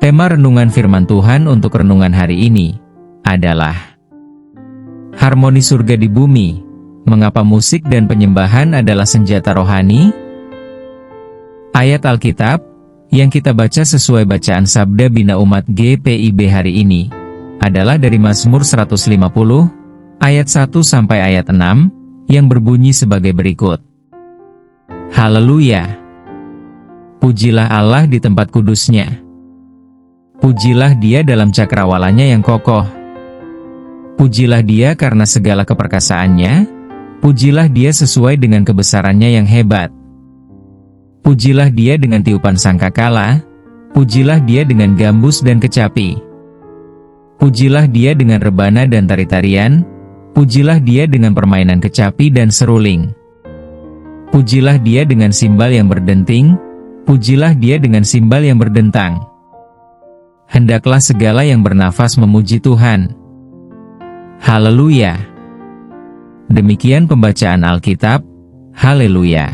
Tema renungan firman Tuhan untuk renungan hari ini adalah harmoni surga di bumi. Mengapa musik dan penyembahan adalah senjata rohani? Ayat Alkitab yang kita baca sesuai bacaan Sabda Bina Umat GPIB hari ini adalah dari Mazmur 150 ayat 1 sampai ayat 6 yang berbunyi sebagai berikut. Haleluya! Pujilah Allah di tempat kudusnya. Pujilah Dia dalam cakrawalanya yang kokoh. Pujilah Dia karena segala keperkasaannya. Pujilah Dia sesuai dengan kebesarannya yang hebat. Pujilah Dia dengan tiupan sangkakala. Pujilah Dia dengan gambus dan kecapi. Pujilah Dia dengan rebana dan tari-tarian. Pujilah Dia dengan permainan kecapi dan seruling. Pujilah Dia dengan simbal yang berdenting. Pujilah Dia dengan simbal yang berdentang. Hendaklah segala yang bernafas memuji Tuhan. Haleluya! Demikian pembacaan Alkitab. Haleluya!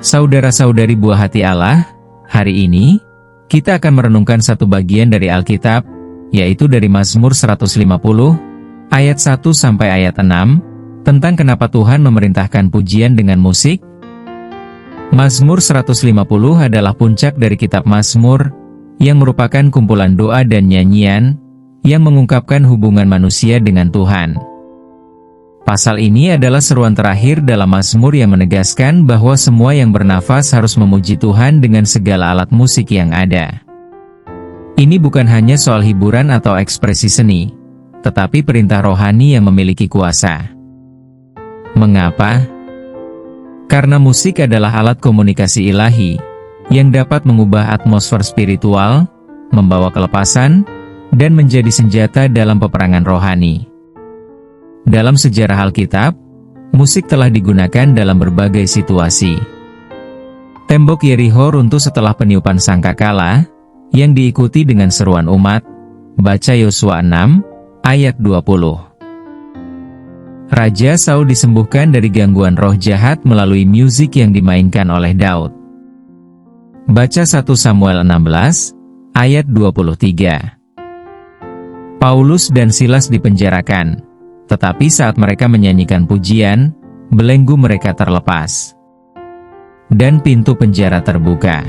Saudara-saudari buah hati Allah, hari ini kita akan merenungkan satu bagian dari Alkitab, yaitu dari Mazmur 150 ayat 1 sampai ayat 6, tentang kenapa Tuhan memerintahkan pujian dengan musik. Mazmur 150 adalah puncak dari kitab Mazmur, yang merupakan kumpulan doa dan nyanyian yang mengungkapkan hubungan manusia dengan Tuhan. Pasal ini adalah seruan terakhir dalam Mazmur yang menegaskan bahwa semua yang bernafas harus memuji Tuhan dengan segala alat musik yang ada. Ini bukan hanya soal hiburan atau ekspresi seni, tetapi perintah rohani yang memiliki kuasa. Mengapa? Karena musik adalah alat komunikasi ilahi, yang dapat mengubah atmosfer spiritual, membawa kelepasan, dan menjadi senjata dalam peperangan rohani. Dalam sejarah Alkitab, musik telah digunakan dalam berbagai situasi. Tembok Yerikho runtuh setelah peniupan sangkakala, yang diikuti dengan seruan umat, baca Yosua 6, ayat 20. Raja Saul disembuhkan dari gangguan roh jahat melalui musik yang dimainkan oleh Daud. Baca 1 Samuel 16, ayat 23. Paulus dan Silas dipenjarakan, tetapi saat mereka menyanyikan pujian, belenggu mereka terlepas. Dan pintu penjara terbuka.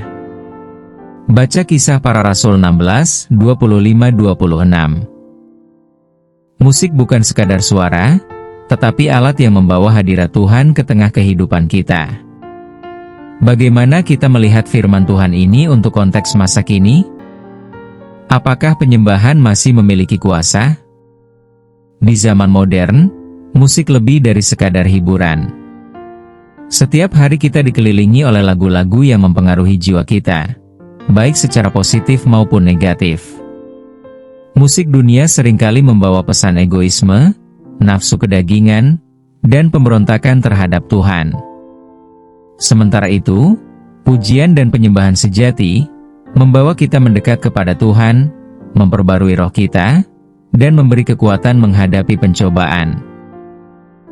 Baca Kisah Para Rasul 16, 25-26. Musik bukan sekadar suara, tetapi alat yang membawa hadirat Tuhan ke tengah kehidupan kita. Bagaimana kita melihat firman Tuhan ini untuk konteks masa kini? Apakah penyembahan masih memiliki kuasa? Di zaman modern, musik lebih dari sekadar hiburan. Setiap hari kita dikelilingi oleh lagu-lagu yang mempengaruhi jiwa kita, baik secara positif maupun negatif. Musik dunia seringkali membawa pesan egoisme, nafsu kedagingan, dan pemberontakan terhadap Tuhan. Sementara itu, pujian dan penyembahan sejati membawa kita mendekat kepada Tuhan, memperbarui roh kita, dan memberi kekuatan menghadapi pencobaan.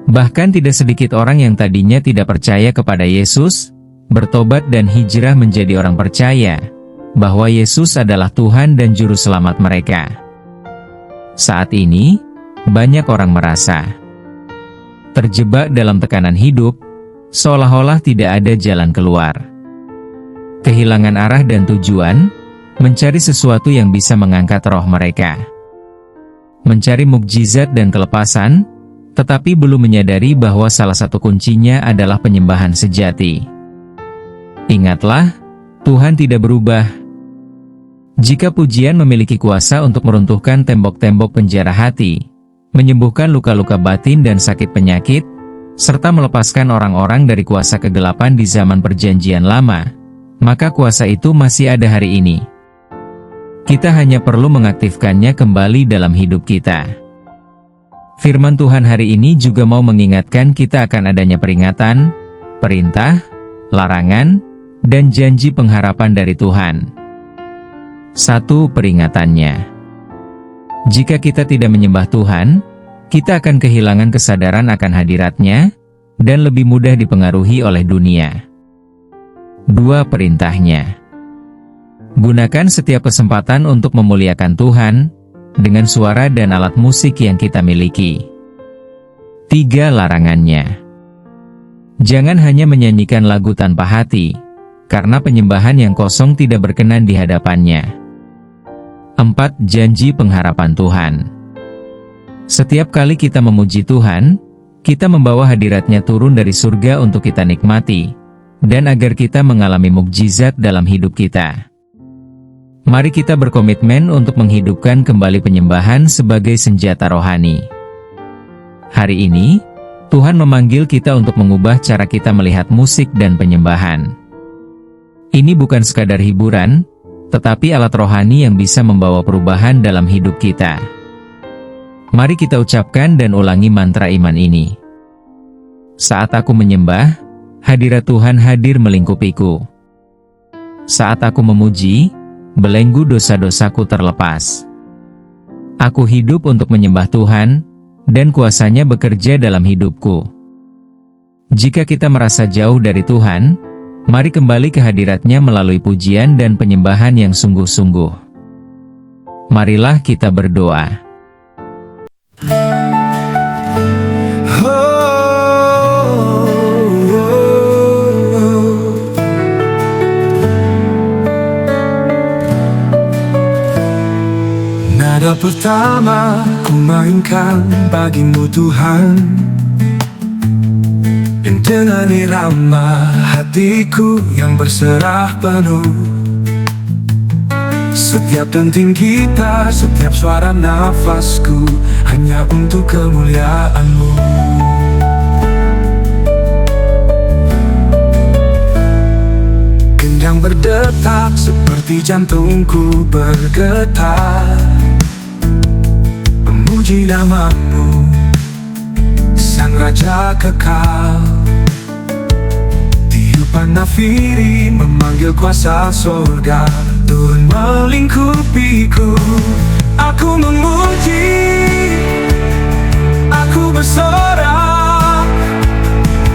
Bahkan tidak sedikit orang yang tadinya tidak percaya kepada Yesus, bertobat dan hijrah menjadi orang percaya bahwa Yesus adalah Tuhan dan Juru Selamat mereka. Saat ini, banyak orang merasa terjebak dalam tekanan hidup, seolah-olah tidak ada jalan keluar. Kehilangan arah dan tujuan, mencari sesuatu yang bisa mengangkat roh mereka. Mencari mukjizat dan kelepasan, tetapi belum menyadari bahwa salah satu kuncinya adalah penyembahan sejati. Ingatlah, Tuhan tidak berubah. Jika pujian memiliki kuasa untuk meruntuhkan tembok-tembok penjara hati, menyembuhkan luka-luka batin dan sakit penyakit, serta melepaskan orang-orang dari kuasa kegelapan di zaman Perjanjian Lama, maka kuasa itu masih ada hari ini. Kita hanya perlu mengaktifkannya kembali dalam hidup kita. Firman Tuhan hari ini juga mau mengingatkan kita akan adanya peringatan, perintah, larangan, dan janji pengharapan dari Tuhan. 1. Peringatannya. Jika kita tidak menyembah Tuhan, kita akan kehilangan kesadaran akan hadirat-Nya, dan lebih mudah dipengaruhi oleh dunia. 2. Perintahnya. Gunakan setiap kesempatan untuk memuliakan Tuhan, dengan suara dan alat musik yang kita miliki. 3 larangannya. Jangan hanya menyanyikan lagu tanpa hati, karena penyembahan yang kosong tidak berkenan di hadapannya. 4. Janji pengharapan Tuhan. Setiap kali kita memuji Tuhan, kita membawa hadirat-Nya turun dari surga untuk kita nikmati, dan agar kita mengalami mukjizat dalam hidup kita. Mari kita berkomitmen untuk menghidupkan kembali penyembahan sebagai senjata rohani. Hari ini, Tuhan memanggil kita untuk mengubah cara kita melihat musik dan penyembahan. Ini bukan sekadar hiburan, tetapi alat rohani yang bisa membawa perubahan dalam hidup kita. Mari kita ucapkan dan ulangi mantra iman ini. Saat aku menyembah, hadirat Tuhan hadir melingkupiku. Saat aku memuji, belenggu dosa-dosaku terlepas. Aku hidup untuk menyembah Tuhan, dan kuasa-Nya bekerja dalam hidupku. Jika kita merasa jauh dari Tuhan, mari kembali ke hadirat-Nya melalui pujian dan penyembahan yang sungguh-sungguh. Marilah kita berdoa. Nada pertama ku mainkan bagimu Tuhan, dan dengan irama hatiku yang berserah penuh. Setiap denting gitar, setiap suara nafasku hanya untuk kemuliaan-Mu. Gendang berdetak seperti jantungku bergetar, memuji nama-Mu, Sang Raja kekal. Tiupan nafiri memanggil kuasa surga turun melingkupiku. Aku memuji, aku bersorak,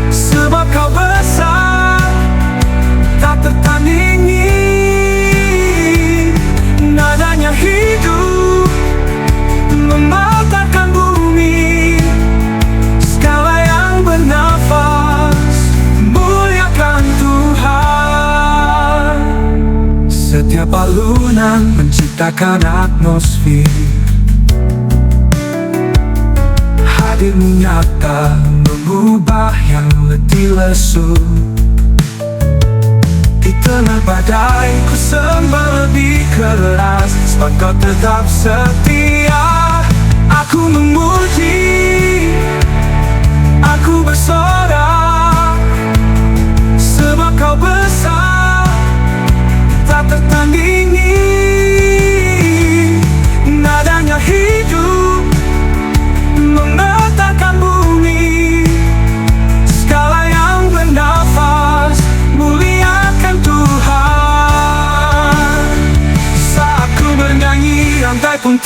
sebab Kau besar, tak tertandingi. Nadanya hidup, mematahkan bumi. Segala yang bernafas, muliakan Tuhan. Setiap alunan menciptakan atmosfer, hadir-Mu nyata mengubah yang letih lesu. Di tengah badai ku sembah lebih keras, sebab Kau tetap setia. Aku memuji, aku bersorak, sebab Kau besar, tak tertandingi. Nadanya hidup, mematahkan bumi. Segala yang bernafas, muliakan Tuhan. Saat ku bernyanyi, rantai pun